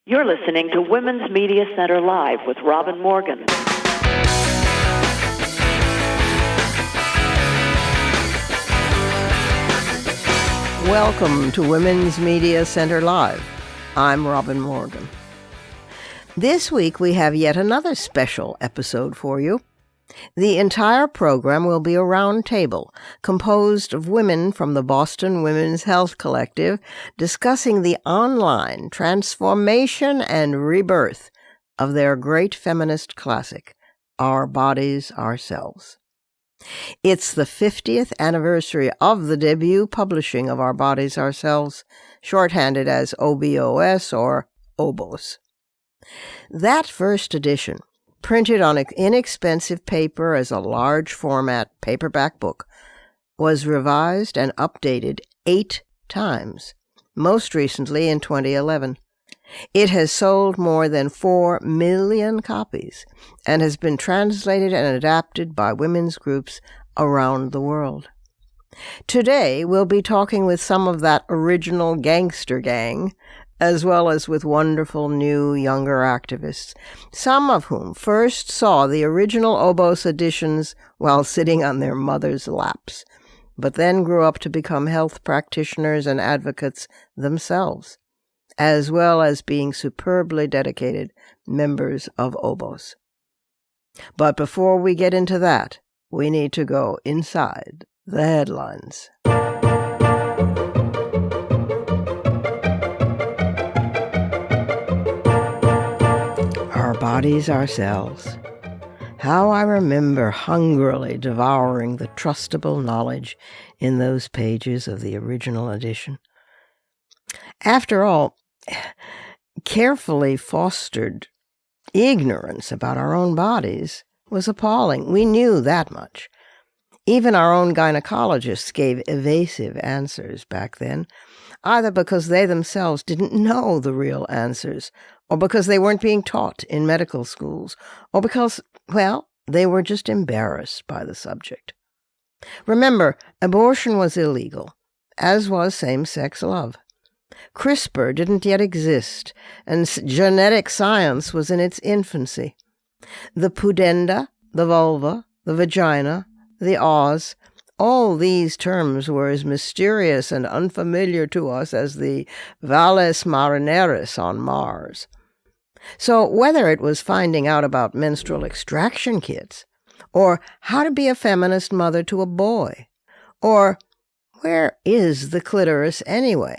You're listening to Women's Media Center Live with Robin Morgan. Welcome to Women's Media Center Live. I'm Robin Morgan. This week we have yet another special episode for you. The entire program will be a round table composed of women from the Boston Women's Health Collective discussing the online transformation and rebirth of their great feminist classic, Our Bodies, Ourselves. It's the 50th anniversary of the debut publishing of Our Bodies, Ourselves, shorthanded as OBOS or OBOS. That first edition, printed on inexpensive paper as a large format paperback book, was revised and updated 8 times, most recently in 2011. It has sold more than 4 million copies and has been translated and adapted by women's groups around the world. Today, we'll be talking with some of that original gangster gang, as well as with wonderful new younger activists, some of whom first saw the original OBOS editions while sitting on their mothers' laps, but then grew up to become health practitioners and advocates themselves, as well as being superbly dedicated members of OBOS. But before we get into that, we need to go inside the headlines. Our Bodies, Ourselves. How I remember hungrily devouring the trustable knowledge in those pages of the original edition. After all, carefully fostered ignorance about our own bodies was appalling. We knew that much. Even our own gynecologists gave evasive answers back then, either because they themselves didn't know the real answers, or because they weren't being taught in medical schools, or because, well, they were just embarrassed by the subject. Remember, abortion was illegal, as was same-sex love. CRISPR didn't yet exist, and genetic science was in its infancy. The pudenda, the vulva, the vagina, the os, all these terms were as mysterious and unfamiliar to us as the Valles Marineris on Mars. So whether it was finding out about menstrual extraction kits, or how to be a feminist mother to a boy, or where is the clitoris anyway,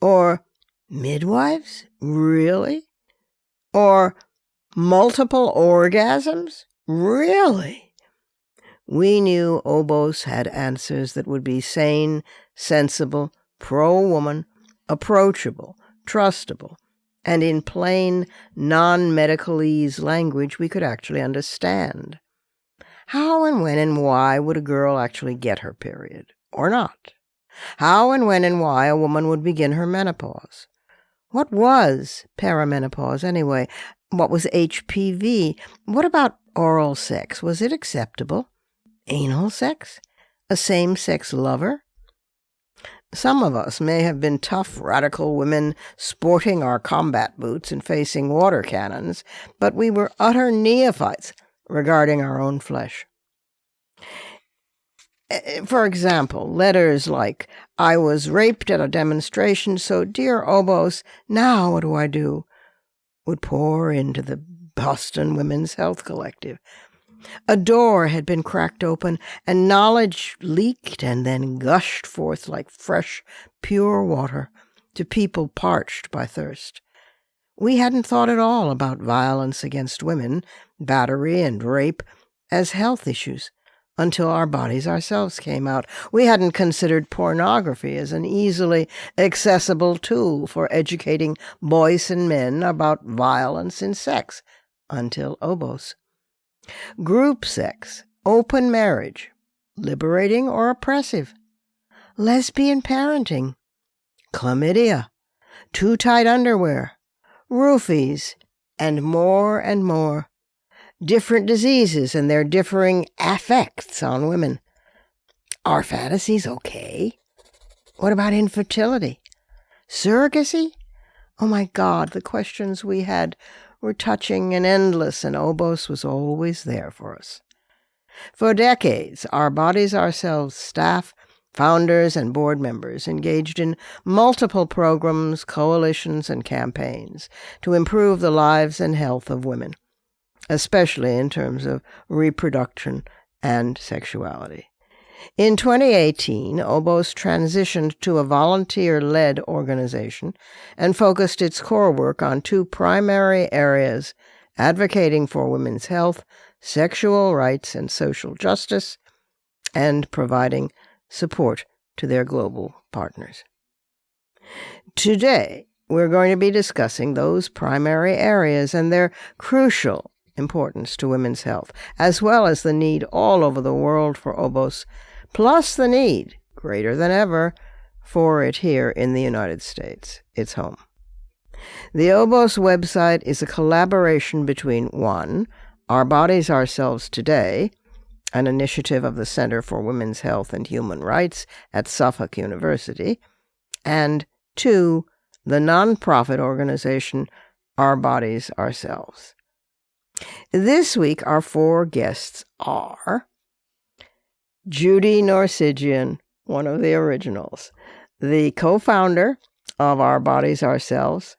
or midwives, really? Or multiple orgasms, really? We knew OBOS had answers that would be sane, sensible, pro-woman, approachable, trustable, and in plain, non-medicalese language we could actually understand. How and when and why would a girl actually get her period, or not? How and when and why a woman would begin her menopause? What was perimenopause anyway? What was HPV? What about oral sex? Was it acceptable? Anal sex? A same-sex lover? Some of us may have been tough, radical women sporting our combat boots and facing water cannons, but we were utter neophytes regarding our own flesh. For example, letters like, "I was raped at a demonstration, so dear OBOS, now what do I do?" would pour into the Boston Women's Health Collective. A door had been cracked open, and knowledge leaked and then gushed forth like fresh, pure water to people parched by thirst. We hadn't thought at all about violence against women, battery and rape, as health issues until Our Bodies, Ourselves came out. We hadn't considered pornography as an easily accessible tool for educating boys and men about violence in sex until OBOS. Group sex, open marriage, liberating or oppressive, lesbian parenting, chlamydia, too tight underwear, roofies, and more. Different diseases and their differing effects on women. Are fantasies okay? What about infertility? Surrogacy? Oh my God, the questions we had were touching and endless, and Obos was always there for us. For decades, Our Bodies Ourselves staff, founders, and board members engaged in multiple programs, coalitions, and campaigns to improve the lives and health of women, especially in terms of reproduction and sexuality. In 2018, Obos transitioned to a volunteer-led organization and focused its core work on two primary areas: advocating for women's health, sexual rights, and social justice, and providing support to their global partners. Today, we're going to be discussing those primary areas and their crucial importance to women's health, as well as the need all over the world for Obos, plus the need, greater than ever, for it here in the United States, its home. The Obos website is a collaboration between 1. Our Bodies Ourselves Today, an initiative of the Center for Women's Health and Human Rights at Suffolk University, and 2. the nonprofit organization Our Bodies Ourselves. This week, our 4 guests are Judy Norsigian, one of the originals, the co-founder of Our Bodies Ourselves.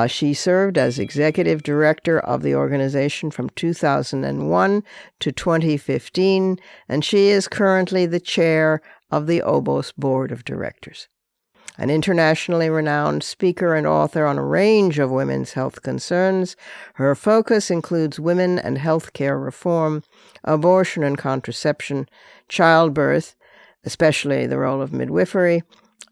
She served as executive director of the organization from 2001 to 2015, and she is currently the chair of the Obos Board of Directors. An internationally renowned speaker and author on a range of women's health concerns, her focus includes women and healthcare reform, abortion and contraception, childbirth, especially the role of midwifery,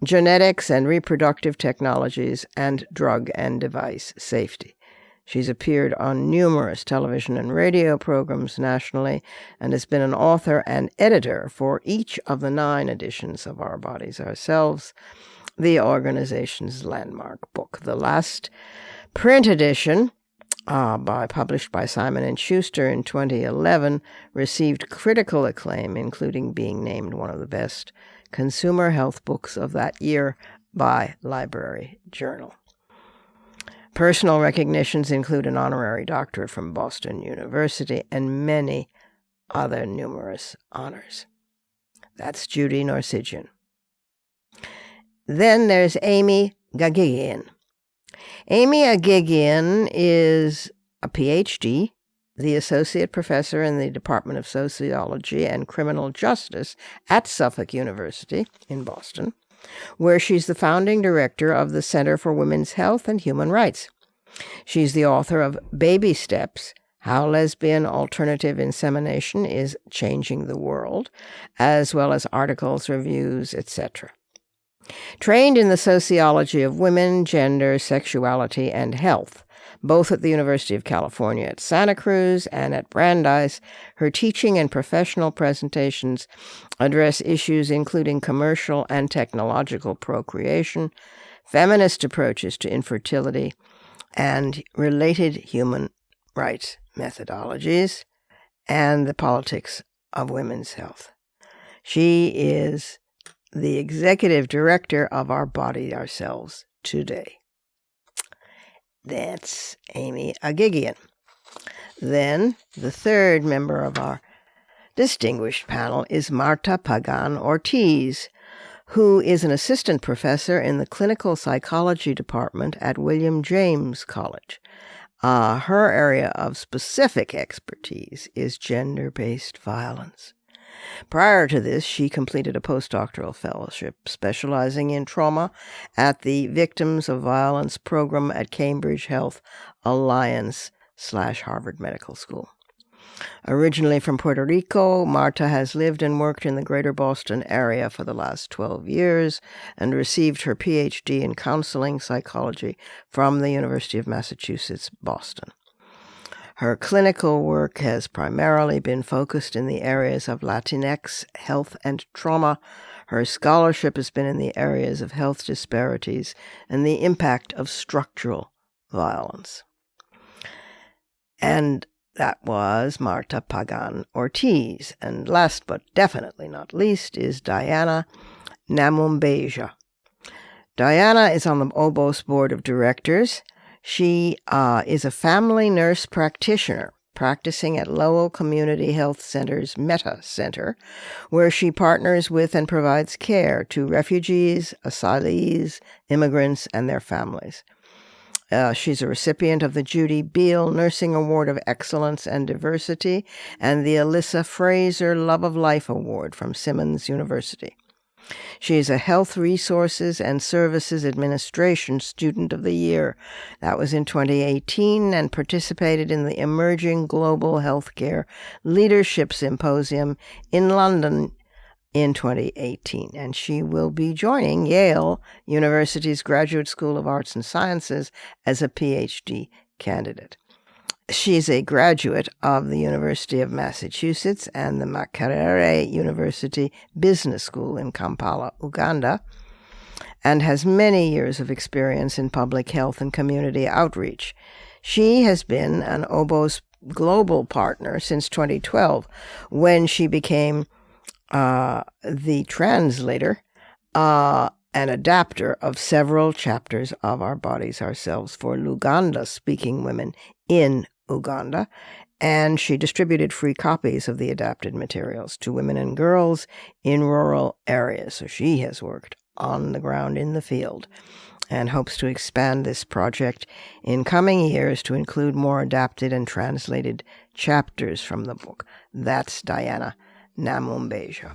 genetics and reproductive technologies, and drug and device safety. She's appeared on numerous television and radio programs nationally and has been an author and editor for each of the 9 editions of Our Bodies Ourselves, the organization's landmark book. The last print edition, published by Simon & Schuster in 2011, received critical acclaim, including being named one of the best consumer health books of that year by Library Journal. Personal recognitions include an honorary doctorate from Boston University and many other numerous honors. That's Judy Norsigian. Then there's Amy Agigian. Amy Agigian is a PhD, the associate professor in the Department of Sociology and Criminal Justice at Suffolk University in Boston, where she's the founding director of the Center for Women's Health and Human Rights. She's the author of Baby Steps: How Lesbian Alternative Insemination is Changing the World, as well as articles, reviews, etc. Trained in the sociology of women, gender, sexuality, and health, both at the University of California at Santa Cruz and at Brandeis, her teaching and professional presentations address issues including commercial and technological procreation, feminist approaches to infertility, and related human rights methodologies, and the politics of women's health. She is the executive director of Our Body Ourselves Today. That's Amy Agigian. Then, the third member of our distinguished panel is Marta Pagán-Ortiz, who is an assistant professor in the clinical psychology department at William James College. Her area of specific expertise is gender-based violence. Prior to this, she completed a postdoctoral fellowship specializing in trauma at the Victims of Violence program at Cambridge Health Alliance/Harvard Medical School. Originally from Puerto Rico, Marta has lived and worked in the greater Boston area for the last 12 years and received her PhD in counseling psychology from the University of Massachusetts, Boston. Her clinical work has primarily been focused in the areas of Latinx health and trauma. Her scholarship has been in the areas of health disparities and the impact of structural violence. And that was Marta Pagán-Ortiz. And last but definitely not least is Diana Namumbejja. Diana is on the OBOS board of directors. She is a family nurse practitioner practicing at Lowell Community Health Center's Meta Center, where she partners with and provides care to refugees, asylees, immigrants, and their families. She's a recipient of the Judy Beal Nursing Award of Excellence and Diversity and the Alyssa Fraser Love of Life Award from Simmons University. She is a Health Resources and Services Administration Student of the Year. That was in 2018, and participated in the Emerging Global Healthcare Leadership Symposium in London in 2018. And she will be joining Yale University's Graduate School of Arts and Sciences as a PhD candidate. She's a graduate of the University of Massachusetts and the Makerere University Business School in Kampala, Uganda, and has many years of experience in public health and community outreach. She has been an OBOS global partner since 2012, when she became the translator and adapter of several chapters of Our Bodies, Ourselves for Luganda-speaking women in Uganda, and she distributed free copies of the adapted materials to women and girls in rural areas. So she has worked on the ground in the field and hopes to expand this project in coming years to include more adapted and translated chapters from the book. That's Diana Namumbejja.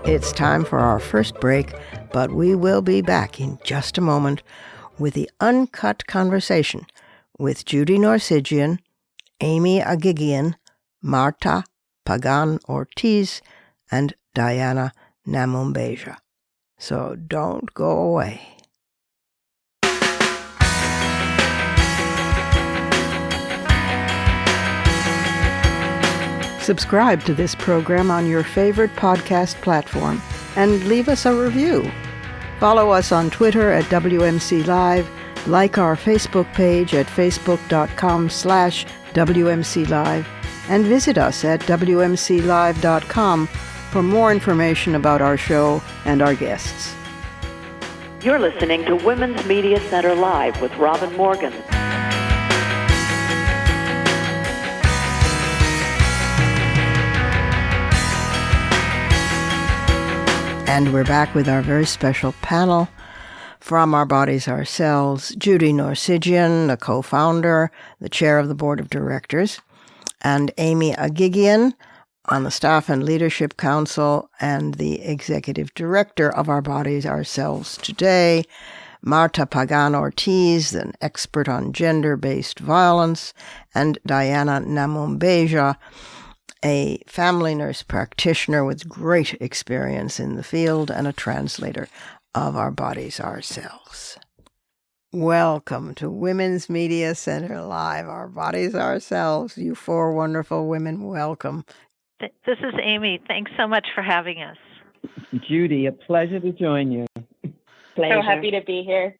It's time for our first break, but we will be back in just a moment with the uncut conversation with Judy Norsigian, Amy Agigian, Marta Pagán-Ortiz, and Diana Namumbejja. So don't go away. Subscribe to this program on your favorite podcast platform and leave us a review. Follow us on Twitter at WMC Live, like our Facebook page at facebook.com/WMC Live, and visit us at WMCLive.com for more information about our show and our guests. You're listening to Women's Media Center Live with Robin Morgan. And we're back with our very special panel from Our Bodies, Ourselves, Judy Norsigian, the co-founder, the chair of the board of directors, and Amy Agigian on the Staff and Leadership Council and the executive director of Our Bodies, Ourselves today, Marta Pagán-Ortiz, an expert on gender-based violence, and Diana Namumbejja, a family nurse practitioner with great experience in the field and a translator of Our Bodies, Ourselves. Welcome to Women's Media Center Live, Our Bodies, Ourselves. You four wonderful women, welcome. This is Amy. Thanks so much for having us. Judy, a pleasure to join you. So happy to be here.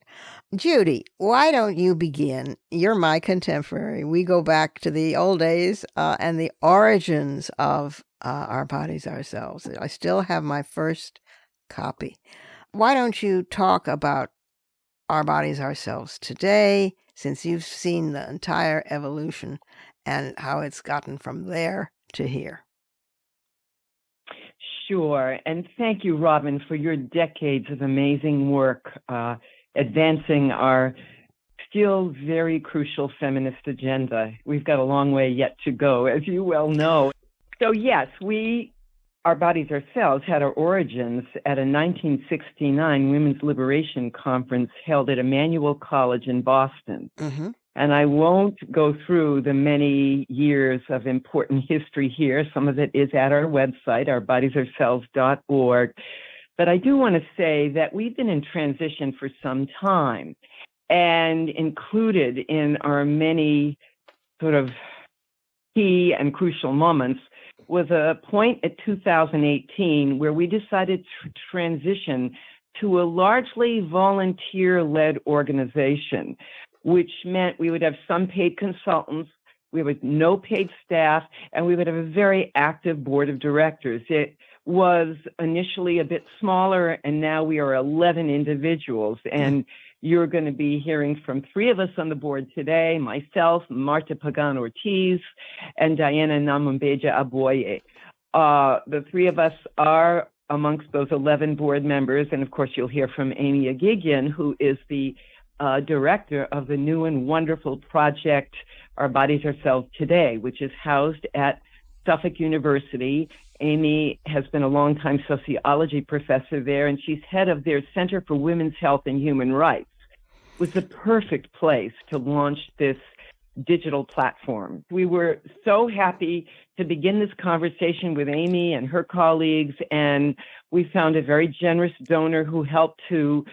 Judy, why don't you begin? You're my contemporary. We go back to the old days and the origins of Our Bodies, Ourselves. I still have my first copy. Why don't you talk about Our Bodies, Ourselves today, since you've seen the entire evolution and how it's gotten from there to here? Sure. And thank you, Robin, for your decades of amazing work advancing our still very crucial feminist agenda. We've got a long way yet to go, as you well know. So yes, Our Bodies Ourselves had our origins at a 1969 Women's Liberation Conference held at Emmanuel College in Boston. Mm-hmm. And I won't go through the many years of important history here. Some of it is at our website, ourbodiesourselves.org. But I do want to say that we've been in transition for some time, and included in our many sort of key and crucial moments was a point at 2018 where we decided to transition to a largely volunteer-led organization, which meant we would have some paid consultants, We would no paid staff, and we would have a very active board of directors. It was initially a bit smaller, and now we are 11 individuals. And you're going to be hearing from 3 of us on the board today, myself, Marta Pagán-Ortiz, and Diana Namumbejja Abwoye. The 3 of us are amongst those 11 board members, and of course you'll hear from Amy Agigian, who is the director of the new and wonderful project, Our Bodies Ourselves Today, which is housed at Suffolk University. Amy has been a longtime sociology professor there, and she's head of their Center for Women's Health and Human Rights. It was the perfect place to launch this digital platform. We were so happy to begin this conversation with Amy and her colleagues, and we found a very generous donor who helped to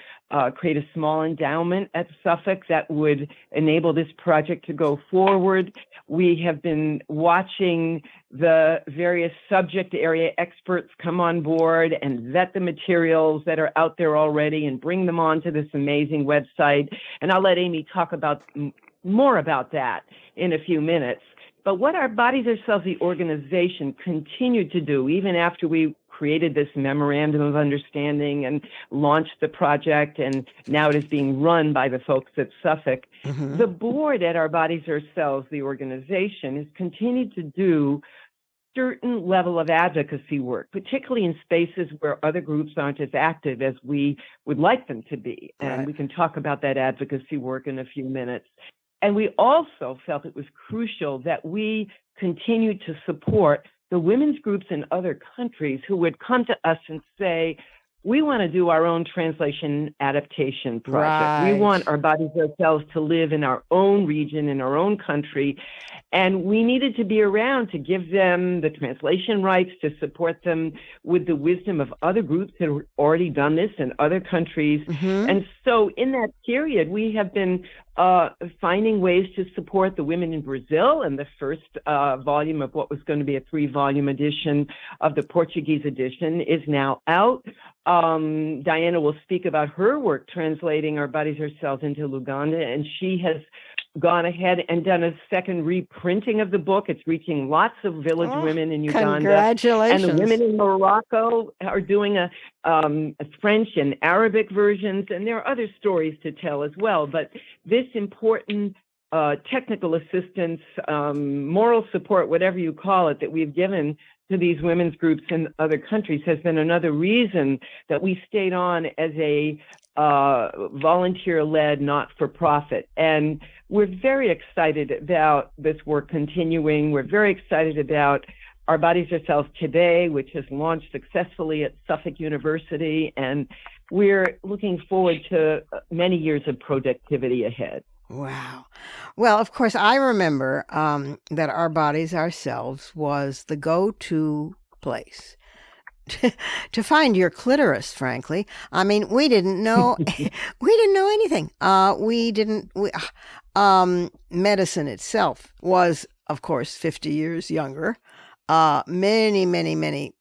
create a small endowment at Suffolk that would enable this project to go forward. We have been watching the various subject area experts come on board and vet the materials that are out there already and bring them onto this amazing website. And I'll let Amy talk about more about that in a few minutes. But what Our Bodies Ourselves, the organization, continued to do, even after we created this memorandum of understanding and launched the project, and now it is being run by the folks at Suffolk, the board at Our Bodies Ourselves, the organization, has continued to do certain level of advocacy work, particularly in spaces where other groups aren't as active as we would like them to be. And we can talk about that advocacy work in a few minutes. And we also felt it was crucial that we continue to support the women's groups in other countries who would come to us and say, we want to do our own translation adaptation project. We want Our Bodies Ourselves to live in our own region, in our own country. And we needed to be around to give them the translation rights, to support them with the wisdom of other groups that have already done this in other countries. And so in that period, we have been finding ways to support the women in Brazil. And the first volume of what was going to be a 3-volume edition of the Portuguese edition is now out. Diana will speak about her work translating Our Bodies Ourselves into Luganda, and she has gone ahead and done a second reprinting of the book. It's reaching lots of village women in Uganda. Congratulations. And the women in Morocco are doing a French and Arabic versions, and there are other stories to tell as well. But this important technical assistance, moral support, whatever you call it, that we've given to these women's groups in other countries has been another reason that we stayed on as a volunteer-led, not-for-profit. And we're very excited about this work continuing. We're very excited about Our Bodies Ourselves Today, which has launched successfully at Suffolk University. And we're looking forward to many years of productivity ahead. Wow. Well, of course, I remember that Our Bodies Ourselves was the go-to place to find your clitoris, frankly. I mean, we didn't know, we didn't know anything. Medicine itself was, of course, 50 years younger. Many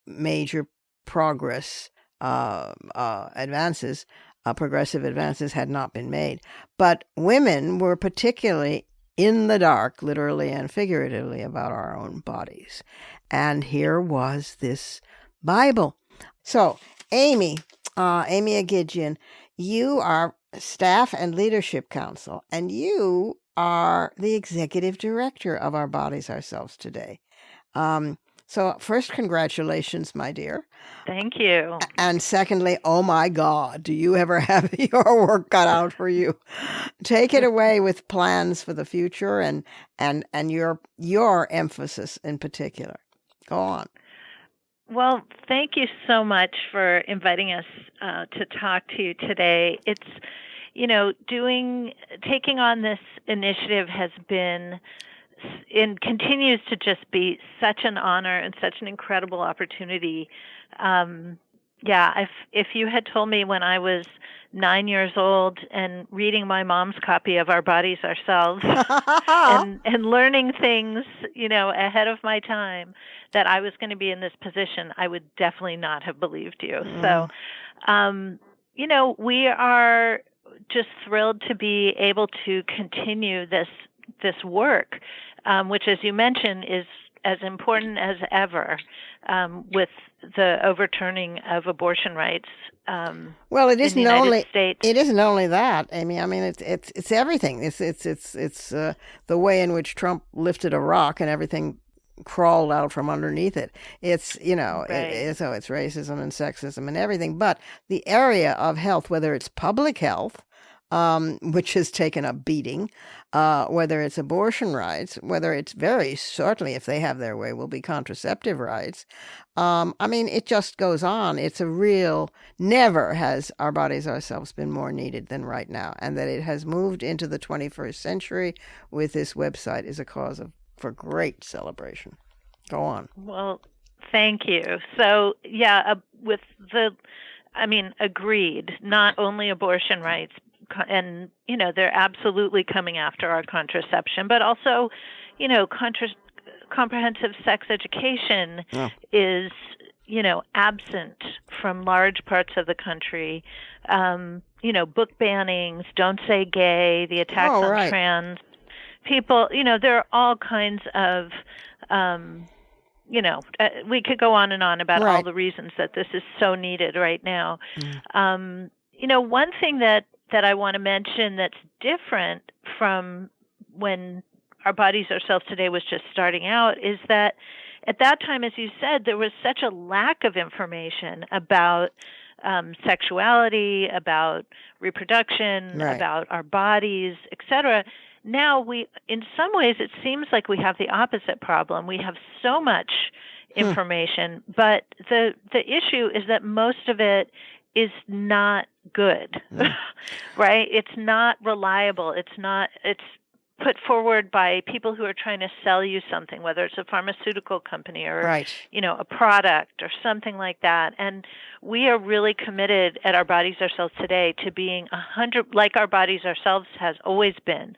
major progressive advances had not been made. But women were particularly in the dark, literally and figuratively, about our own bodies. And here was this Bible. So, Amy Agigian, you are Staff and Leadership Council, and you are the executive director of Our Bodies Ourselves Today. So first, congratulations, my dear. Thank you. And secondly, oh my God, do you ever have your work cut out for you? Take it away with plans for the future and your emphasis in particular. Go on. Well, thank you so much for inviting us to talk to you today. It's, taking on this initiative has been and continues to just be such an honor and such an incredible opportunity. If you had told me when I was 9 years old and reading my mom's copy of Our Bodies Ourselves and learning things, ahead of my time, that I was going to be in this position, I would definitely not have believed you. So, we are just thrilled to be able to continue this work. which, as you mentioned, is as important as ever with the overturning of abortion rights. Well, it isn't in the United only States. It isn't only that, Amy. I mean, it's everything. It's the way in which Trump lifted a rock and everything crawled out from underneath it. It's Right. so it's racism and sexism and everything. But the area of health, whether it's public health, which has taken a beating, whether it's abortion rights, whether it's very certainly, if they have their way, will be contraceptive rights. I mean, it just goes on. It's a real, never has Our Bodies Ourselves been more needed than right now. And that it has moved into the 21st century with this website is a cause for great celebration. Go on. Well, thank you. So, yeah, agreed, not only abortion rights, and, they're absolutely coming after our contraception, but also, comprehensive sex education is, absent from large parts of the country. Book bannings, Don't Say Gay, the attacks on trans people, there are all kinds of, we could go on and on about all the reasons that this is so needed right now. One thing that I want to mention that's different from when Our Bodies Ourselves Today was just starting out is that at that time, as you said, there was such a lack of information about sexuality, about reproduction, about our bodies, etc. Now in some ways, it seems like we have the opposite problem. We have so much information, but the issue is that most of it is not good, right? It's not reliable. It's put forward by people who are trying to sell you something, whether it's a pharmaceutical company or, a product or something like that. And we are really committed at Our Bodies Ourselves Today to being 100, like Our Bodies Ourselves has always been,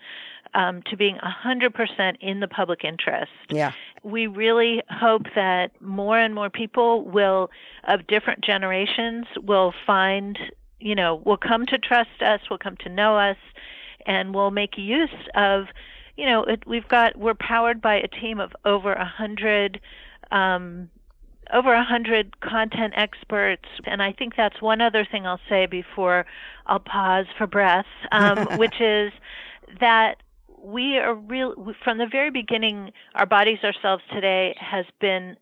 to being 100% in the public interest. Yeah. We really hope that more and more people of different generations will find, will come to trust us, will come to know us, and will make use of, we're powered by a team of over 100 content experts. And I think that's one other thing I'll say before I'll pause for breath, which is that we are from the very beginning, Our Bodies Ourselves Today has been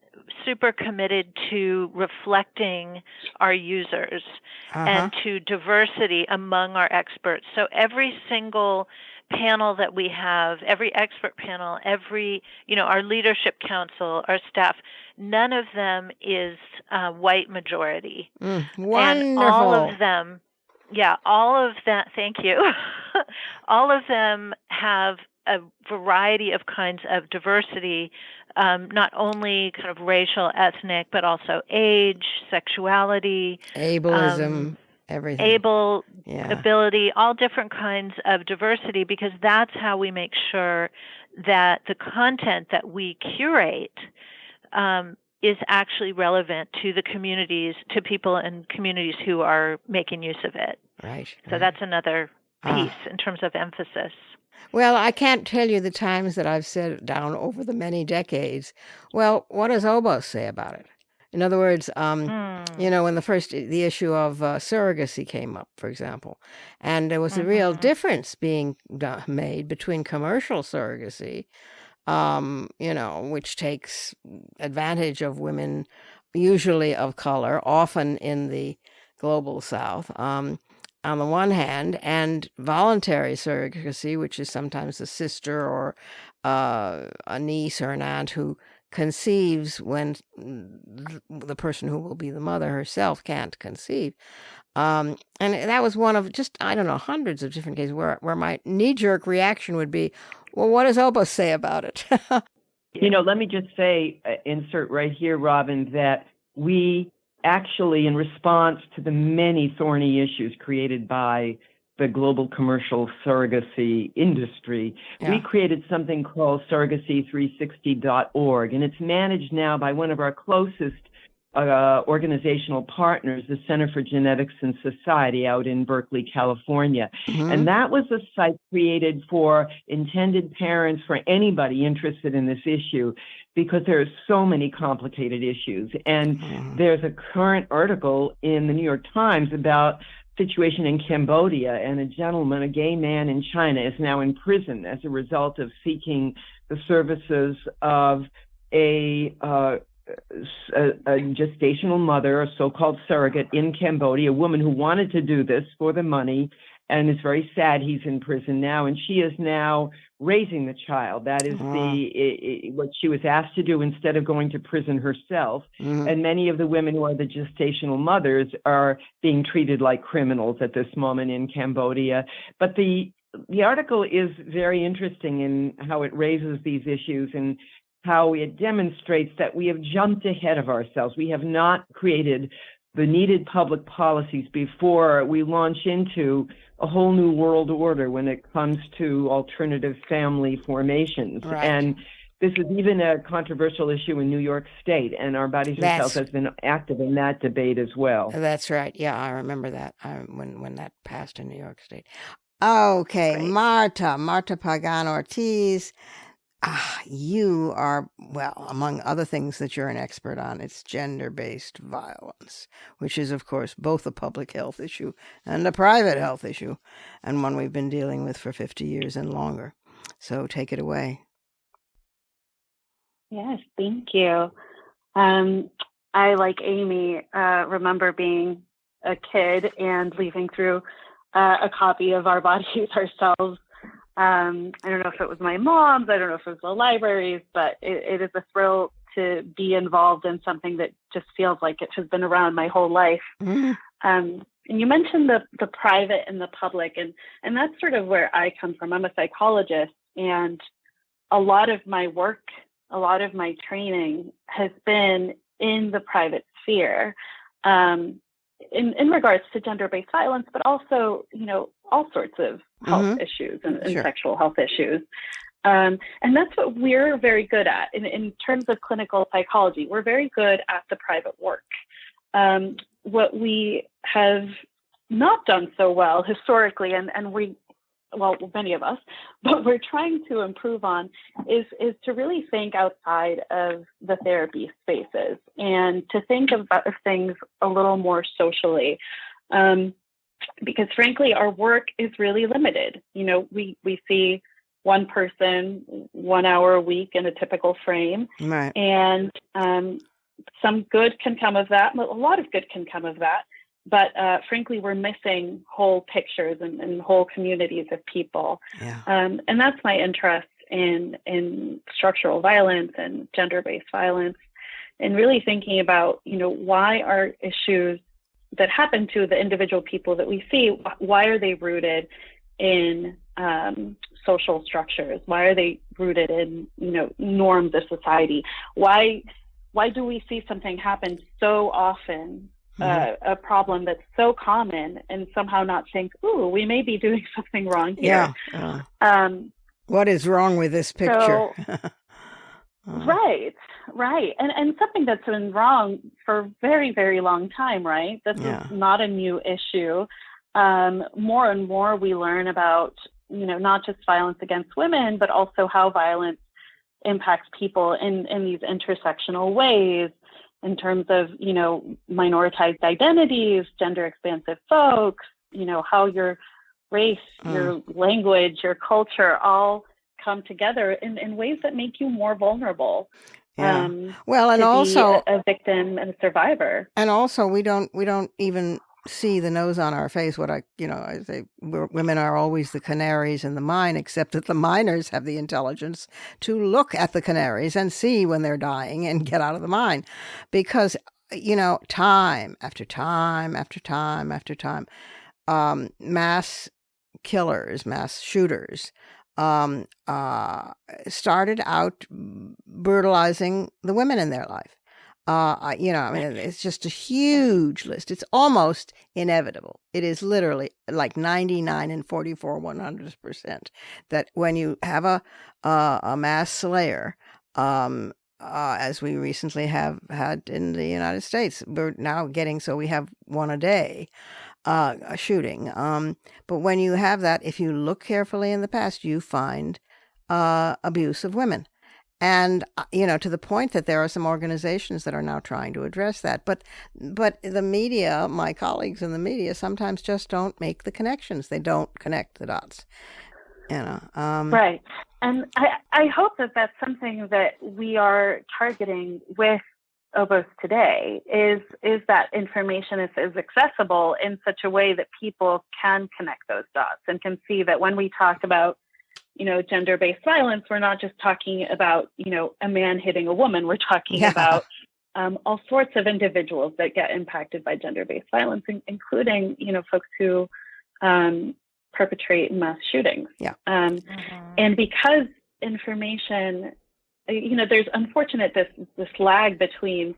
super committed to reflecting our users and to diversity among our experts. So every single panel that we have, every expert panel, our leadership council, our staff, none of them is white majority. Wonderful. And all of them, thank you. All of them have a variety of kinds of diversity, not only kind of racial, ethnic, but also age, sexuality, ableism, everything. Ability, all different kinds of diversity, because that's how we make sure that the content that we curate is actually relevant to the communities, to people and communities who are making use of it. Right. So that's another piece in terms of emphasis. Well, I can't tell you the times that I've said down over the many decades, well, what does Obos say about it? In other words, when the issue of surrogacy came up, for example, and there was a real difference being made between commercial surrogacy, which takes advantage of women, usually of color, often in the global South, on the one hand, and voluntary surrogacy, which is sometimes a sister or a niece or an aunt who conceives when the person who will be the mother herself can't conceive. And that was one of just, hundreds of different cases where my knee-jerk reaction would be, well, what does Obos say about it? Let me just say, insert right here, Robin, that we actually, in response to the many thorny issues created by the global commercial surrogacy industry, we created something called surrogacy360.org, and it's managed now by one of our closest organizational partners, the Center for Genetics and Society out in Berkeley, California. Mm-hmm. And that was a site created for intended parents, for anybody interested in this issue, because there are so many complicated issues. And there's a current article in the New York Times about situation in Cambodia, and a gentleman, a gay man in China, is now in prison as a result of seeking the services of a gestational mother, a so-called surrogate in Cambodia, a woman who wanted to do this for the money, and is very sad he's in prison now. And she is now raising the child. That is what she was asked to do instead of going to prison herself. Mm-hmm. And many of the women who are the gestational mothers are being treated like criminals at this moment in Cambodia. But the article is very interesting in how it raises these issues and how it demonstrates that we have jumped ahead of ourselves. We have not created the needed public policies before we launch into a whole new world order when it comes to alternative family formations. Right. And this is even a controversial issue in New York State, and Our Bodies Are Cells has been active in that debate as well. That's right. Yeah, I remember that when that passed in New York State. Okay, Right. Marta Pagán-Ortiz. You are, well, among other things that you're an expert on, it's gender-based violence, which is, of course, both a public health issue and a private health issue, and one we've been dealing with for 50 years and longer. So take it away. Yes, thank you. I, like Amy, remember being a kid and leafing through a copy of Our Bodies, Ourselves. I don't know if it was my mom's, I don't know if it was the libraries, but it is a thrill to be involved in something that just feels like it has been around my whole life. Mm-hmm. And you mentioned the private and the public, and that's sort of where I come from. I'm a psychologist, and a lot of my work, a lot of my training has been in the private sphere, in regards to gender-based violence, but also, all sorts of health issues and Sure. sexual health issues. And that's what we're very good at in terms of clinical psychology. We're very good at the private work. What we have not done so well historically, and many of us, but we're trying to improve on is to really think outside of the therapy spaces and to think about things a little more socially. Because frankly, our work is really limited. We see one person 1 hour a week in a typical frame. Right. And some good can come of that. A lot of good can come of that. But frankly, we're missing whole pictures and whole communities of people. Yeah. And that's my interest in structural violence and gender-based violence, and really thinking about, why are issues that happen to the individual people that we see, why are they rooted in social structures? Why are they rooted in, norms of society? Why do we see something happen so often, a problem that's so common, and somehow not think, ooh, we may be doing something wrong here? Yeah. What is wrong with this picture? Right. And something that's been wrong for a very, very long time, right? This is not a new issue. More and more we learn about, not just violence against women, but also how violence impacts people in these intersectional ways, in terms of, minoritized identities, gender expansive folks, how your race, your language, your culture all come together in ways that make you more vulnerable. Yeah. Well, and to also be a victim and a survivor. And also, we don't even see the nose on our face. I say women are always the canaries in the mine, except that the miners have the intelligence to look at the canaries and see when they're dying and get out of the mine, because time after time after time after time, mass killers, mass shooters, started out brutalizing the women in their life. It's just a huge list. It's almost inevitable. It is literally like 99 and 44, 100% that when you have a mass slayer, as we recently have had in the United States. We're now getting so we have one a day a shooting. But when you have that, if you look carefully in the past, you find abuse of women. And, to the point that there are some organizations that are now trying to address that. But the media, my colleagues in the media, sometimes just don't make the connections. They don't connect the dots. Right. And I hope that that's something that we are targeting with Obos today, is that information is accessible in such a way that people can connect those dots and can see that when we talk about gender-based violence, we're not just talking about, a man hitting a woman. We're talking about all sorts of individuals that get impacted by gender-based violence, including, folks who perpetrate mass shootings. And because information, there's unfortunate this lag between,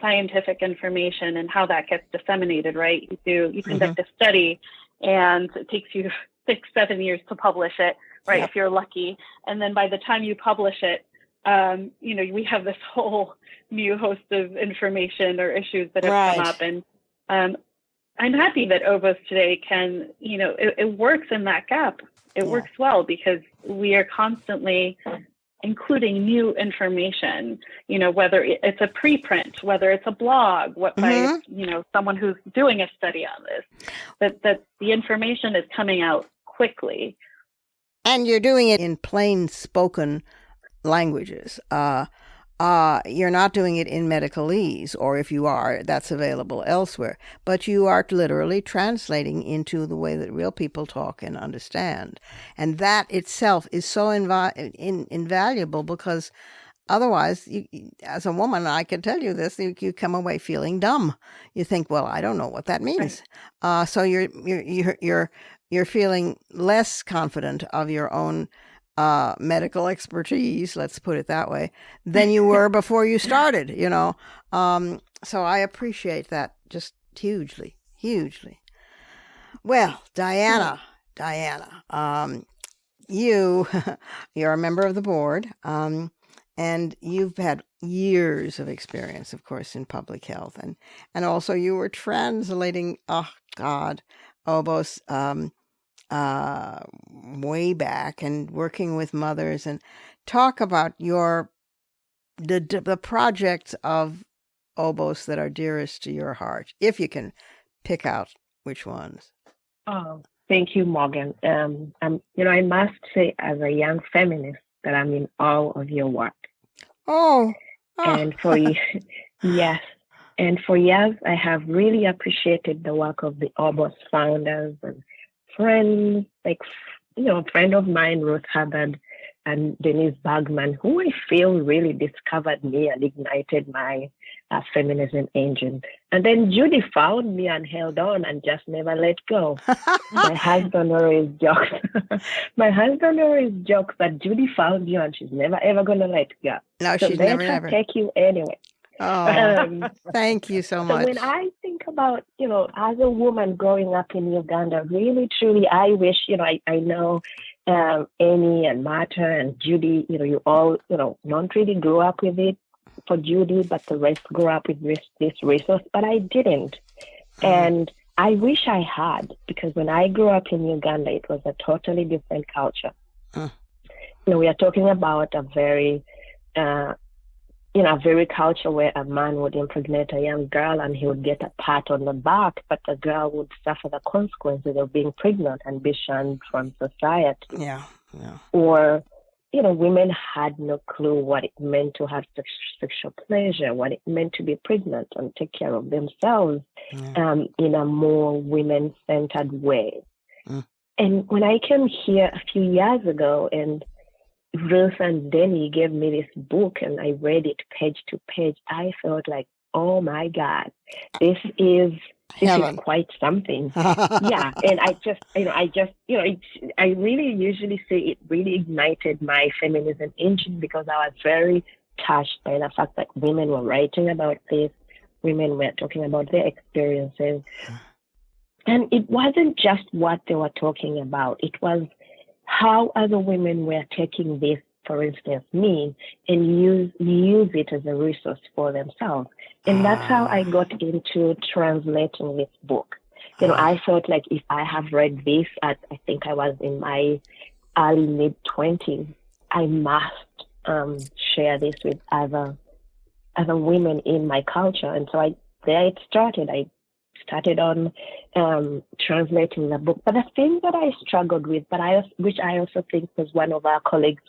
scientific information and how that gets disseminated, right? You conduct a study and it takes you 6-7 years to publish it, right? If you're lucky. And then by the time you publish it, we have this whole new host of information or issues that have come up. And I'm happy that Obos today can, it works in that gap. It works well because we are constantly including new information, whether it's a preprint, whether it's a blog, by someone who's doing a study on this, that the information is coming out quickly. And you're doing it in plain spoken languages. You're not doing it in medicalese, or if you are, that's available elsewhere. But you are literally translating into the way that real people talk and understand. And that itself is so invaluable, because otherwise, as a woman, I can tell you this, you come away feeling dumb. You think, well, I don't know what that means. Right. So you're feeling less confident of your own medical expertise, let's put it that way, than you were before you started, So I appreciate that just hugely, hugely. Well, Diana, you're a member of the board, and you've had years of experience, of course, in public health, and also you were translating, Obos, way back, and working with mothers, and talk about the projects of Obos that are dearest to your heart, if you can pick out which ones. Oh, thank you, Morgan. I must say, as a young feminist, that I'm in awe of your work. And for yes, and for years I have really appreciated the work of the Obos founders and friends, like, a friend of mine, Ruth Hubbard and Denise Bergman, who I feel really discovered me and ignited my feminism engine. And then Judy found me and held on and just never let go. My husband always jokes. That Judy found you and she's never ever gonna let go. No, so she's never ever take you anyway. Thank you so much. So when I think about, as a woman growing up in Uganda, really, truly, I wish, I know Amy and Marta and Judy, you all, not really grew up with it for Judy, but the rest grew up with this resource, but I didn't. And I wish I had, because when I grew up in Uganda, it was a totally different culture. We are talking about a very culture where a man would impregnate a young girl and he would get a pat on the back, but the girl would suffer the consequences of being pregnant and be shunned from society. Yeah. Or, women had no clue what it meant to have sexual pleasure, what it meant to be pregnant and take care of themselves in a more women-centered way. And when I came here a few years ago, and Ruth and Denny gave me this book and I read it page to page, I felt like, oh my God, this is quite something. Yeah. And I really usually say it really ignited my feminism engine, because I was very touched by the fact that women were writing about this, women were talking about their experiences. And it wasn't just what they were talking about. It was how other women were taking this for instance, mean, and use it as a resource for themselves. And that's how I got into translating this book. I thought like if I have read this I think I was in my early mid-20s, I must share this with other women in my culture. And so there it started. I started on translating the book. But the thing that I struggled with, which I also think was one of our colleagues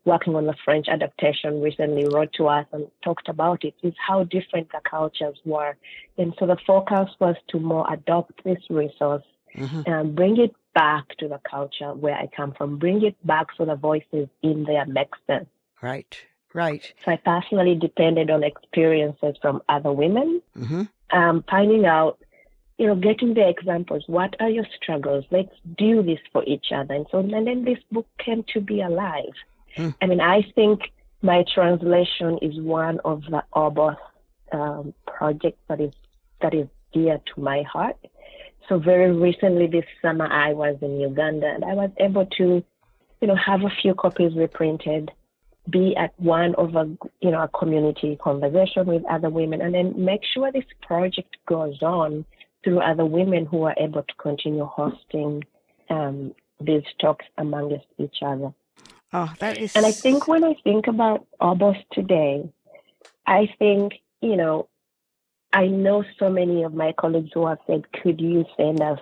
working on the French adaptation recently wrote to us and talked about it, is how different the cultures were. And so the focus was to more adopt this resource and bring it back to the culture where I come from, bring it back so the voices in there make sense. Right. So I personally depended on experiences from other women, finding out, getting the examples. What are your struggles? Let's do this for each other. And then this book came to be alive. I mean, I think my translation is one of the Obos projects that is dear to my heart. So very recently this summer, I was in Uganda and I was able to, have a few copies reprinted, be at one of a community conversation with other women, and then make sure this project goes on through other women who are able to continue hosting these talks amongst each other. Oh, that is... And I think when I think about Obos today, I think, I know so many of my colleagues who have said, could you send us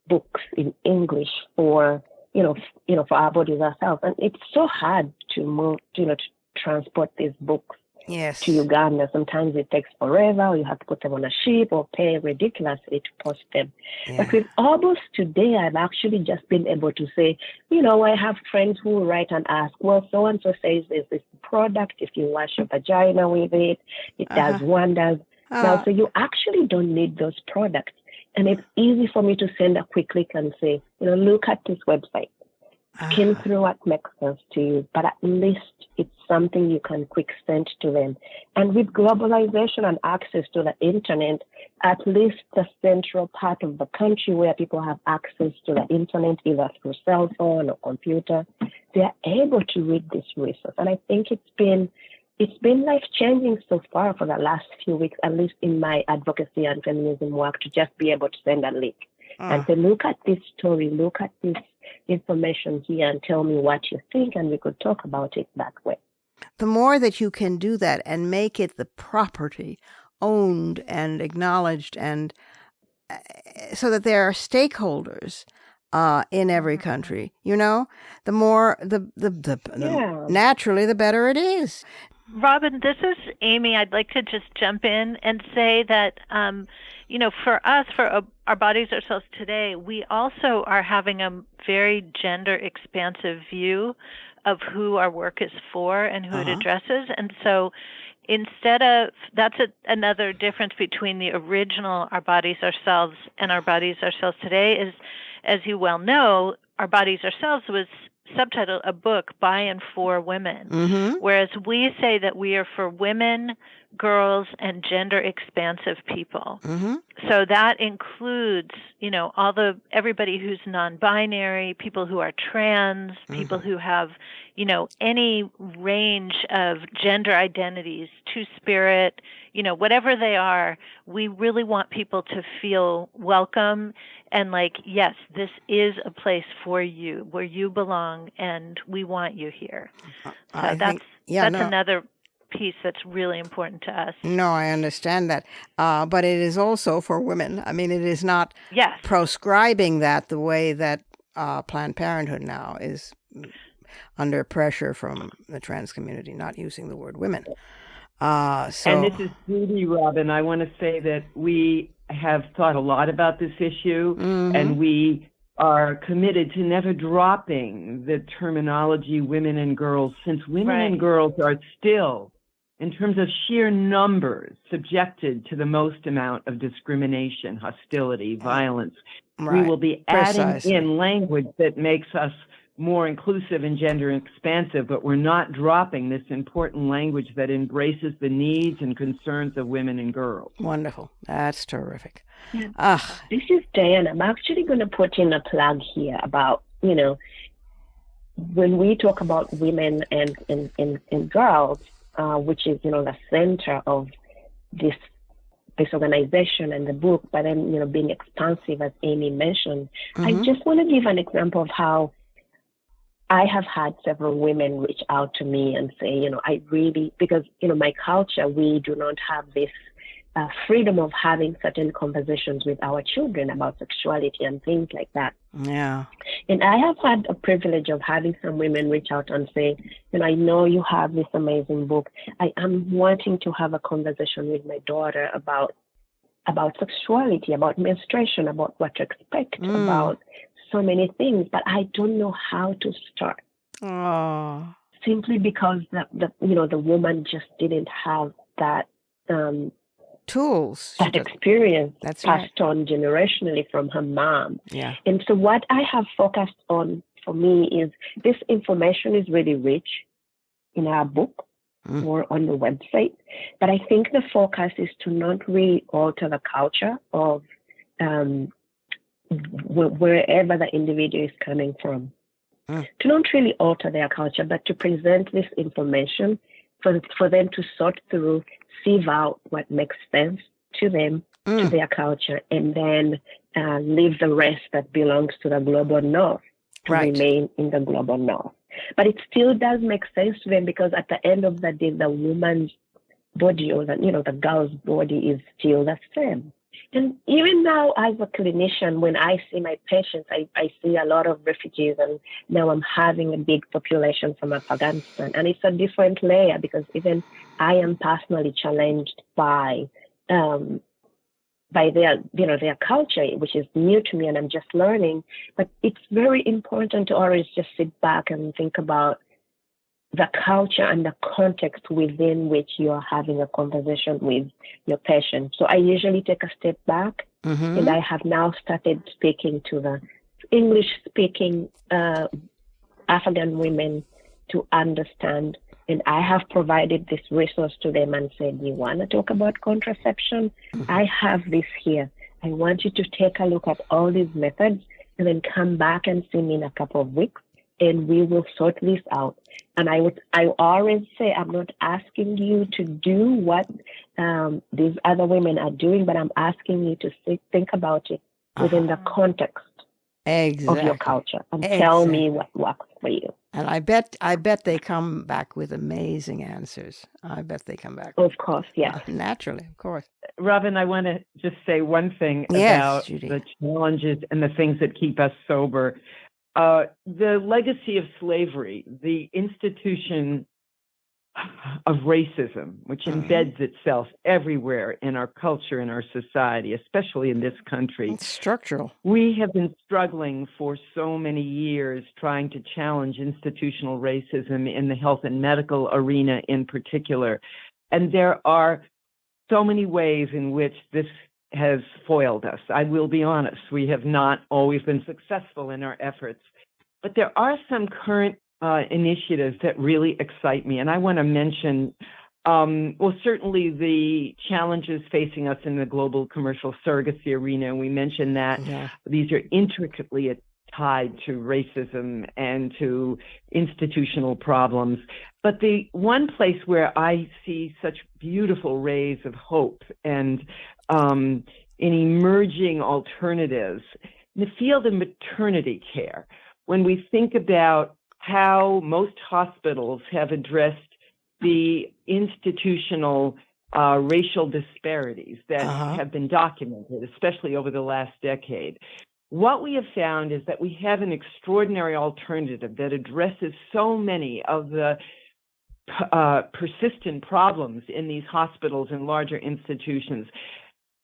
books in English for our bodies ourselves? And it's so hard to move, to transport these books to Uganda. Sometimes it takes forever, or you have to put them on a ship or pay ridiculously to post them. Yeah. But with Obos today, I've actually just been able to say, I have friends who write and ask, well, so-and-so says there's this product, if you wash your vagina with it, it does wonders. Now, so you actually don't need those products. And it's easy for me to send a quick link and say, look at this website. Skim through what makes sense to you, but at least it's something you can quick send to them. And with globalization and access to the internet, at least the central part of the country where people have access to the internet, either through cell phone or computer, they're able to read this resource. And I think it's been life-changing so far for the last few weeks, at least in my advocacy and feminism work, to just be able to send a link and say, look at this story, look at this information here and tell me what you think, and we could talk about it that way. The more that you can do that and make it the property owned and acknowledged, and so that there are stakeholders in every country, the more naturally the better it is. Robin, this is Amy. I'd like to just jump in and say that, for us, for Our Bodies, Ourselves Today, we also are having a very gender expansive view of who our work is for and who it addresses. And so instead of, that's another difference between the original Our Bodies, Ourselves and Our Bodies, Ourselves Today is, as you well know, Our Bodies, Ourselves was subtitled a book by and for women, whereas we say that we are for women, girls, and gender expansive people. So that includes, everybody who's non-binary, people who are trans, people who have, any range of gender identities, two-spirit, whatever they are. We really want people to feel welcome and like, yes, this is a place for you where you belong, and we want you here. So that's another piece that's really important to us. No, I understand that. But it is also for women. I mean, it is not proscribing that the way that Planned Parenthood now is under pressure from the trans community, not using the word women. And this is Judy, Robin. I want to say that we have thought a lot about this issue, and we are committed to never dropping the terminology women and girls, since women and girls are still, in terms of sheer numbers, subjected to the most amount of discrimination, hostility, violence. We will be adding in language that makes us more inclusive and gender expansive, but we're not dropping this important language that embraces the needs and concerns of women and girls. Wonderful. That's terrific. This is Diane. I'm actually going to put in a plug here about, when we talk about women and girls, which is, the center of this organization and the book, but then, being expansive, as Amy mentioned, I just want to give an example of how I have had several women reach out to me and say, I really, because, my culture, we do not have this freedom of having certain conversations with our children about sexuality and things like that. Yeah. And I have had a privilege of having some women reach out and say, I know you have this amazing book. I am wanting to have a conversation with my daughter about sexuality, about menstruation, about what to expect, about so many things, but I don't know how to start. Oh. Simply because the woman just didn't have that tools, that experience That's passed on generationally from her mom. Yeah. And so what I have focused on for me is this information is really rich in our book or on the website, but I think the focus is to not really alter the culture of wherever the individual is coming from. To not really alter their culture, but to present this information for them to sort through, sieve out what makes sense to them, to their culture, and then leave the rest that belongs to the global north to remain in the global north. But it still does make sense to them, because at the end of the day, the woman's body, or the girl's body, is still the same. And even now, as a clinician, when I see my patients, I see a lot of refugees, and now I'm having a big population from Afghanistan. And it's a different layer, because even I am personally challenged by their culture, which is new to me, and I'm just learning. But it's very important to always just sit back and think about the culture and the context within which you're having a conversation with your patient. So I usually take a step back, and I have now started speaking to the English-speaking Afghan women to understand. And I have provided this resource to them and said, you want to talk about contraception? I have this here. I want you to take a look at all these methods and then come back and see me in a couple of weeks, and we will sort this out. And I always say, I'm not asking you to do what these other women are doing, but I'm asking you to think about it within the context of your culture, and tell me what works for you. And I bet they come back with amazing answers. I bet they come back. Of course, yes. Naturally, of course. Robin, I want to just say one thing about Judy. the challenges and the things that keep us sober. The legacy of slavery, the institution of racism, which embeds itself everywhere in our culture, in our society, especially in this country. It's structural. We have been struggling for so many years trying to challenge institutional racism in the health and medical arena in particular. And there are so many ways in which this has foiled us. I will be honest, we have not always been successful in our efforts. But there are some current initiatives that really excite me. And I want to mention, certainly the challenges facing us in the global commercial surrogacy arena. We mentioned that these are intricately tied to racism and to institutional problems. But the one place where I see such beautiful rays of hope and in emerging alternatives, in the field of maternity care, when we think about how most hospitals have addressed the institutional racial disparities that have been documented, especially over the last decade, what we have found is that we have an extraordinary alternative that addresses so many of the persistent problems in these hospitals and larger institutions.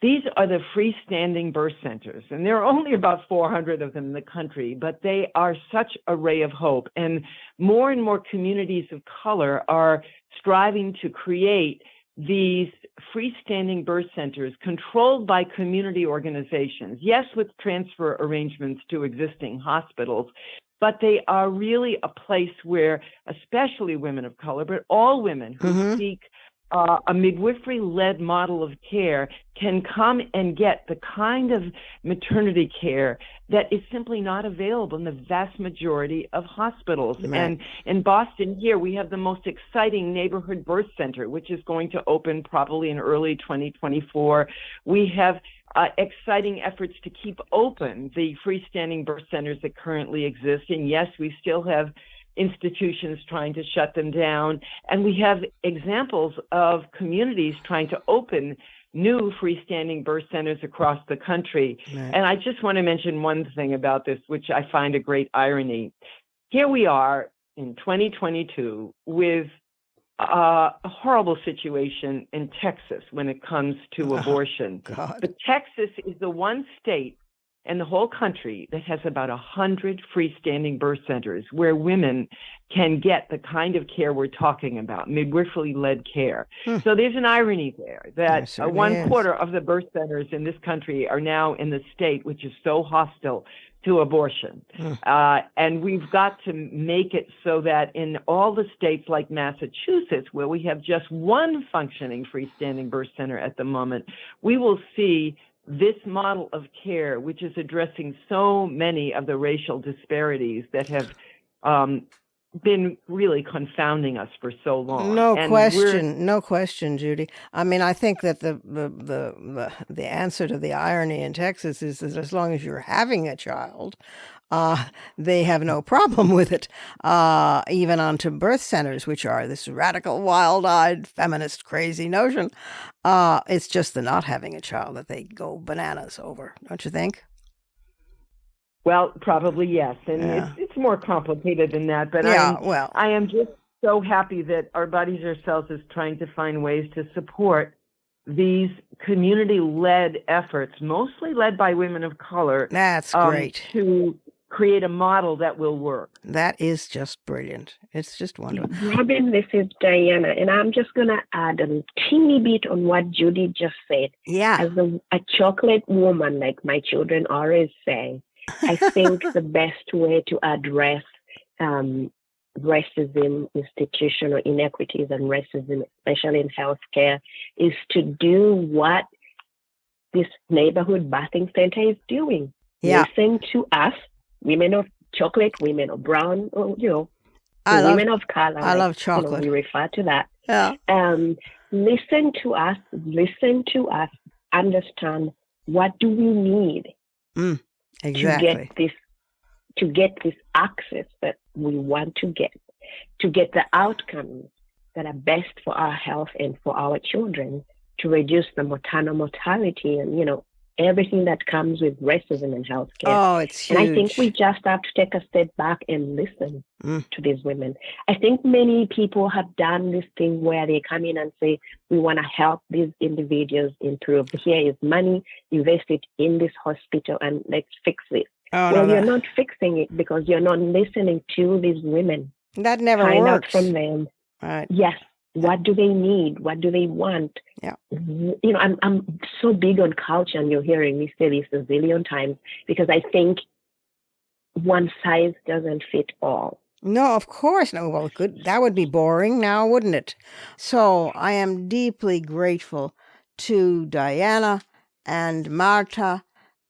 These are the freestanding birth centers, and there are only about 400 of them in the country, but they are such a ray of hope. And more communities of color are striving to create these freestanding birth centers controlled by community organizations, yes, with transfer arrangements to existing hospitals, but they are really a place where especially women of color, but all women who seek a midwifery-led model of care can come and get the kind of maternity care that is simply not available in the vast majority of hospitals. Right. And in Boston here, we have the most exciting neighborhood birth center, which is going to open probably in early 2024. We have exciting efforts to keep open the freestanding birth centers that currently exist. And yes, we still have institutions trying to shut them down. And we have examples of communities trying to open new freestanding birth centers across the country. Right. And I just want to mention one thing about this, which I find a great irony. Here we are in 2022 with a horrible situation in Texas when it comes to abortion. God. But Texas is the one state in the whole country that has about 100 freestanding birth centers where women can get the kind of care we're talking about, midwifery-led care. So there's an irony there that one quarter of the birth centers in this country are now in the state which is so hostile to abortion. And we've got to make it so that in all the states like Massachusetts, where we have just one functioning freestanding birth center at the moment, we will see this model of care, which is addressing so many of the racial disparities that have been really confounding us for so long. No question, Judy. I mean, I think that the answer to the irony in Texas is that as long as you're having a child, they have no problem with it, even onto birth centers, which are this radical, wild-eyed, feminist, crazy notion. It's just the not having a child that they go bananas over, don't you think? Well, probably yes, and it's more complicated than that. But I am just so happy that Our Bodies Ourselves is trying to find ways to support these community-led efforts, mostly led by women of color. That's great. To create a model that will work. That is just brilliant. It's just wonderful. Robin, this is Diana, and I'm just going to add a teeny bit on what Judy just said. Yeah. As a chocolate woman, like my children always say, I think the best way to address racism, institutional inequities, and racism, especially in healthcare, is to do what this neighborhood bathing center is doing. Yeah. Listen to us, women of chocolate, women of brown, or, women of color. I love chocolate. We refer to that. Yeah. Listen to us, understand what do we need exactly to get this access that we want to get the outcomes that are best for our health and for our children, to reduce the maternal mortality and, everything that comes with racism in healthcare. Oh, it's huge. And I think we just have to take a step back and listen to these women. I think many people have done this thing where they come in and say, we want to help these individuals improve. Here is money, invest it in this hospital and let's fix it. You're not fixing it because you're not listening to these women. That never works. Find out from them. Right. Yes. What do they need? What do they want? Yeah. I'm so big on culture, and you're hearing me say this a zillion times, because I think one size doesn't fit all. No, of course. No, well, good. That would be boring now, wouldn't it? So I am deeply grateful to Diana and Marta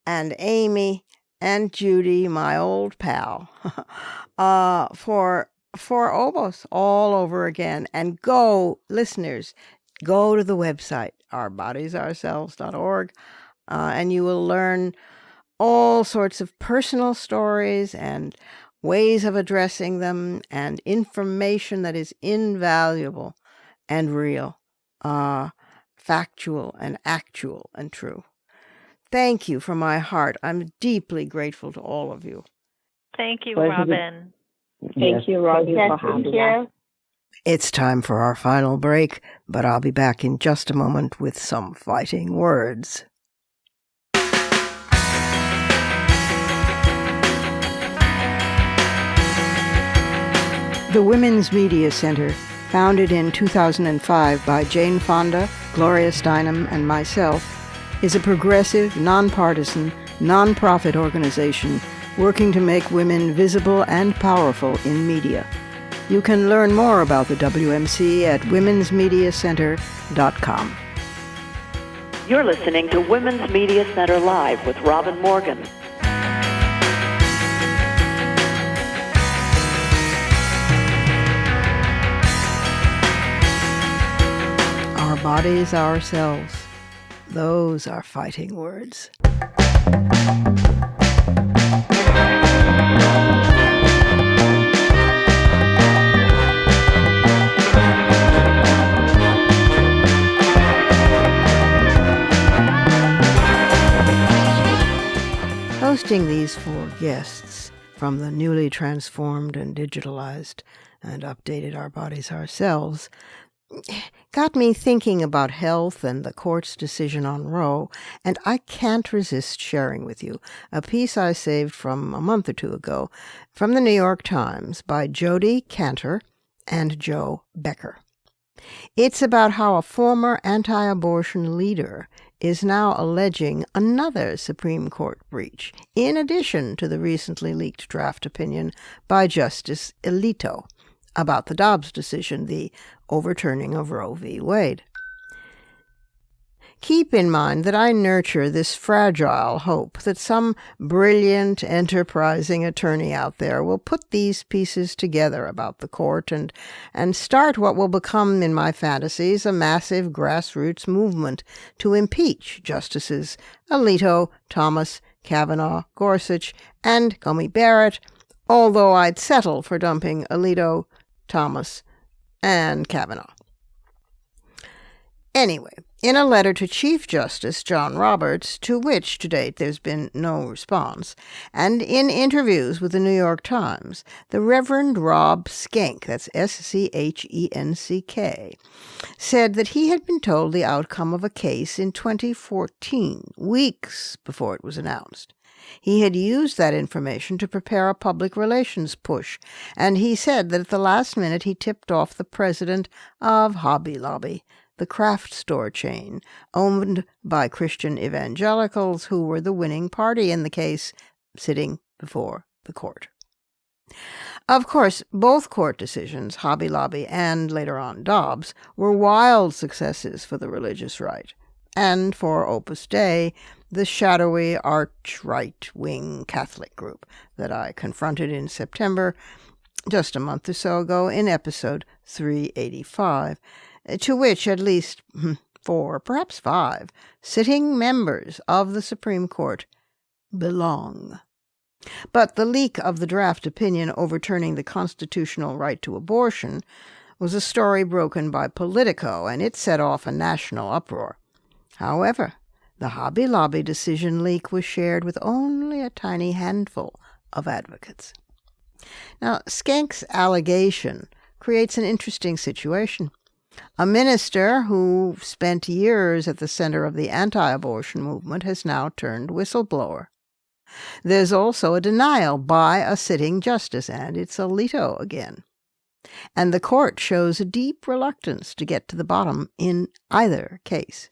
and Amy and Judy, my old pal, for Obos all over again. And go, listeners, go to the website, ourbodiesourselves.org, and you will learn all sorts of personal stories and ways of addressing them and information that is invaluable and real, factual and actual and true. Thank you from my heart. I'm deeply grateful to all of you. Thank you, Robin. Thank you, Robin, for having us. It's time for our final break, but I'll be back in just a moment with some fighting words. The Women's Media Center, founded in 2005 by Jane Fonda, Gloria Steinem, and myself, is a progressive, nonpartisan, nonprofit organization working to make women visible and powerful in media. You can learn more about the WMC at womensmediacenter.com. You're listening to Women's Media Center Live with Robin Morgan. Our bodies, ourselves. Those are fighting words. Hosting these four guests from the newly transformed and digitalized and updated Our Bodies, Ourselves got me thinking about health and the court's decision on Roe, and I can't resist sharing with you a piece I saved from a month or two ago from the New York Times by Jody Cantor and Joe Becker. It's about how a former anti-abortion leader is now alleging another Supreme Court breach, in addition to the recently leaked draft opinion by Justice Alito about the Dobbs decision, the overturning of Roe v. Wade. Keep in mind that I nurture this fragile hope that some brilliant, enterprising attorney out there will put these pieces together about the court and start what will become, in my fantasies, a massive grassroots movement to impeach Justices Alito, Thomas, Kavanaugh, Gorsuch, and Coney Barrett, although I'd settle for dumping Alito, Thomas, and Kavanaugh. Anyway, in a letter to Chief Justice John Roberts, to which to date there's been no response, and in interviews with the New York Times, the Reverend Rob Schenck, that's Schenck, said that he had been told the outcome of a case in 2014, weeks before it was announced. He had used that information to prepare a public relations push, and he said that at the last minute he tipped off the president of Hobby Lobby, the craft store chain owned by Christian evangelicals who were the winning party in the case sitting before the court. Of course, both court decisions, Hobby Lobby and later on Dobbs, were wild successes for the religious right, and for Opus Dei, the shadowy arch-right-wing Catholic group that I confronted in September, just a month or so ago, in episode 385, to which at least 4, perhaps 5, sitting members of the Supreme Court belong. But the leak of the draft opinion overturning the constitutional right to abortion was a story broken by Politico, and it set off a national uproar. However, the Hobby Lobby decision leak was shared with only a tiny handful of advocates. Now, Schenck's allegation creates an interesting situation. A minister who spent years at the center of the anti-abortion movement has now turned whistleblower. There's also a denial by a sitting justice, and it's Alito again. And the court shows a deep reluctance to get to the bottom in either case.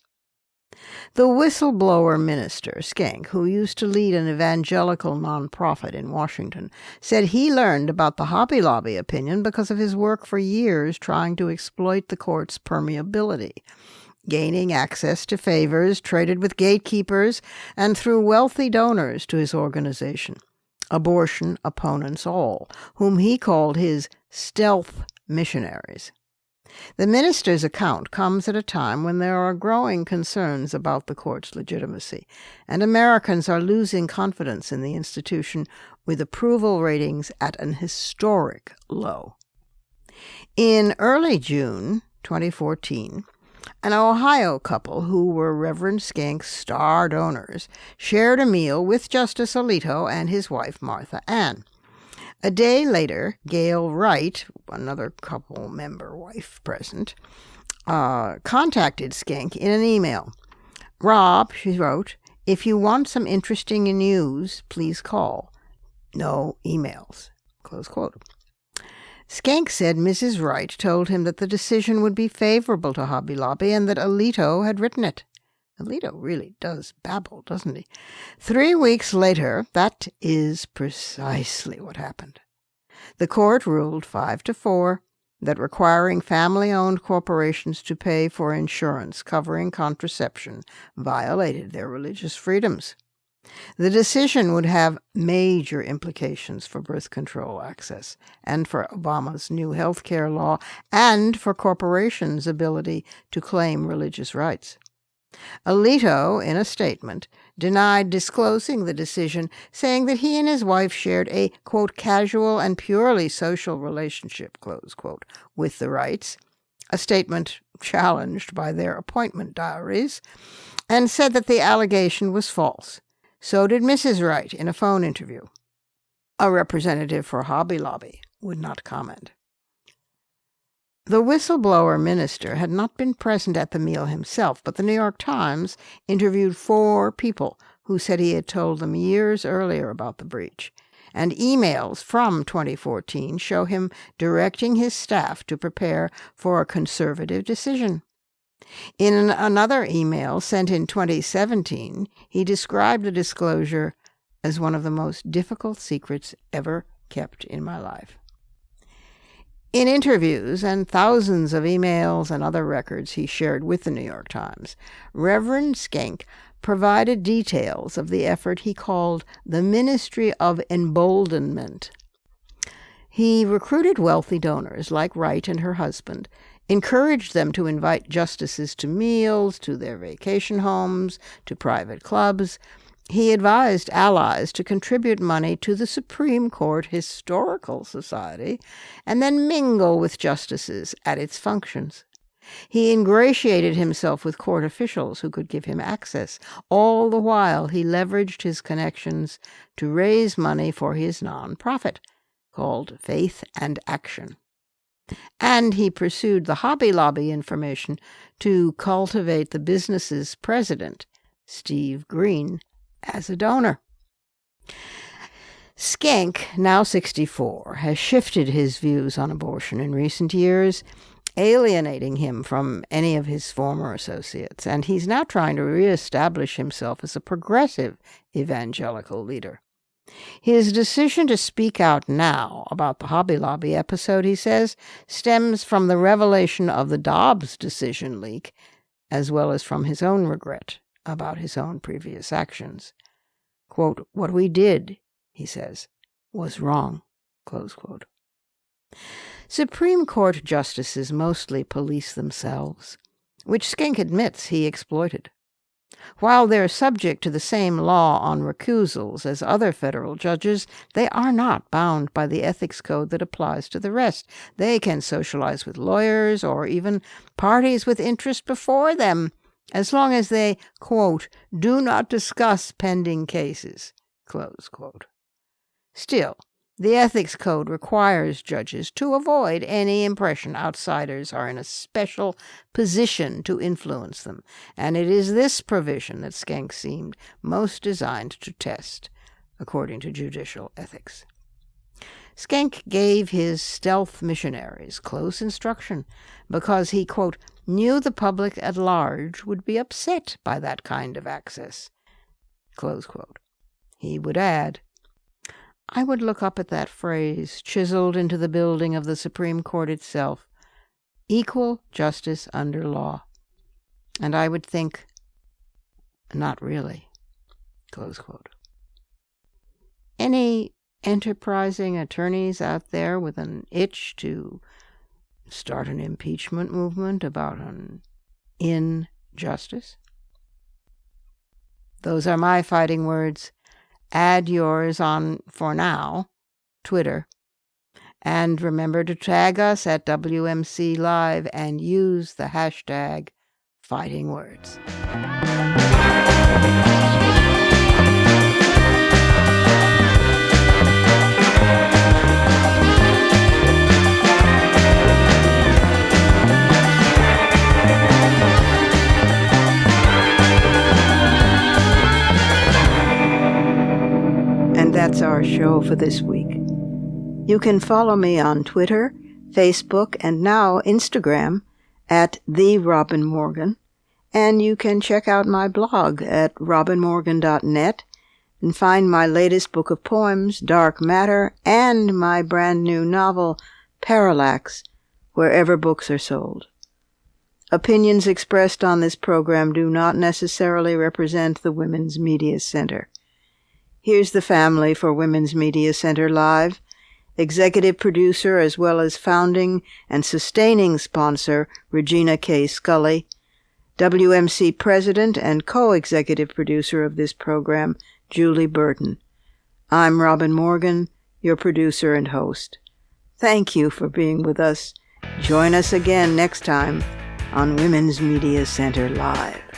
The whistleblower minister, Schenck, who used to lead an evangelical nonprofit in Washington, said he learned about the Hobby Lobby opinion because of his work for years trying to exploit the court's permeability, gaining access to favors traded with gatekeepers and through wealthy donors to his organization, abortion opponents all, whom he called his stealth missionaries. The minister's account comes at a time when there are growing concerns about the court's legitimacy, and Americans are losing confidence in the institution with approval ratings at an historic low. In early June 2014, an Ohio couple who were Reverend Schenck's star donors shared a meal with Justice Alito and his wife Martha Ann. A day later, Gail Wright, another couple member wife present, contacted Schenck in an email. "Rob," she wrote, "if you want some interesting news, please call. No emails." Close quote. Schenck said Mrs. Wright told him that the decision would be favorable to Hobby Lobby and that Alito had written it. Alito really does babble, doesn't he? 3 weeks later, that is precisely what happened. The court ruled 5-4 that requiring family-owned corporations to pay for insurance covering contraception violated their religious freedoms. The decision would have major implications for birth control access and for Obama's new health care law and for corporations' ability to claim religious rights. Alito, in a statement, denied disclosing the decision, saying that he and his wife shared a, quote, casual and purely social relationship, close quote, with the Wrights, a statement challenged by their appointment diaries, and said that the allegation was false. So did Mrs. Wright in a phone interview. A representative for Hobby Lobby would not comment. The whistleblower minister had not been present at the meal himself, but the New York Times interviewed 4 people who said he had told them years earlier about the breach, and emails from 2014 show him directing his staff to prepare for a conservative decision. In another email sent in 2017, he described the disclosure as one of the most difficult secrets ever kept in my life. In interviews and thousands of emails and other records he shared with the New York Times, Reverend Schenck provided details of the effort he called the Ministry of Emboldenment. He recruited wealthy donors like Wright and her husband, encouraged them to invite justices to meals, to their vacation homes, to private clubs. He advised allies to contribute money to the Supreme Court Historical Society and then mingle with justices at its functions. He ingratiated himself with court officials who could give him access. All the while, he leveraged his connections to raise money for his nonprofit, called Faith and Action. And he pursued the Hobby Lobby information to cultivate the business's president, Steve Green, as a donor. Schenck, now 64, has shifted his views on abortion in recent years, alienating him from any of his former associates, and he's now trying to reestablish himself as a progressive evangelical leader. His decision to speak out now about the Hobby Lobby episode, he says, stems from the revelation of the Dobbs decision leak, as well as from his own regret about his own previous actions. Quote, "What we did," he says, "was wrong," close quote. Supreme Court justices mostly police themselves, which Schenck admits he exploited. While they're subject to the same law on recusals as other federal judges, they are not bound by the ethics code that applies to the rest. They can socialize with lawyers or even parties with interest before them, as long as they, quote, "do not discuss pending cases," close quote. Still, the ethics code requires judges to avoid any impression outsiders are in a special position to influence them, and it is this provision that Schenck seemed most designed to test, according to judicial ethics. Schenck gave his stealth missionaries close instruction because he, quote, "knew the public at large would be upset by that kind of access," close quote. He would add, "I would look up at that phrase chiseled into the building of the Supreme Court itself, equal justice under law, and I would think, not really," close quote. Any enterprising attorneys out there with an itch to start an impeachment movement about an injustice? Those are my fighting words. Add yours on, for now, Twitter. And remember to tag us at WMC Live and use the hashtag #FightingWords. And that's our show for this week. You can follow me on Twitter, Facebook, and now Instagram at @TheRobinMorgan, and you can check out my blog at robinmorgan.net, and find my latest book of poems, Dark Matter, and my brand new novel, Parallax, wherever books are sold. Opinions expressed on this program do not necessarily represent the Women's Media Center. Here's the family for Women's Media Center Live. Executive producer as well as founding and sustaining sponsor, Regina K. Scully. WMC president and co-executive producer of this program, Julie Burton. I'm Robin Morgan, your producer and host. Thank you for being with us. Join us again next time on Women's Media Center Live.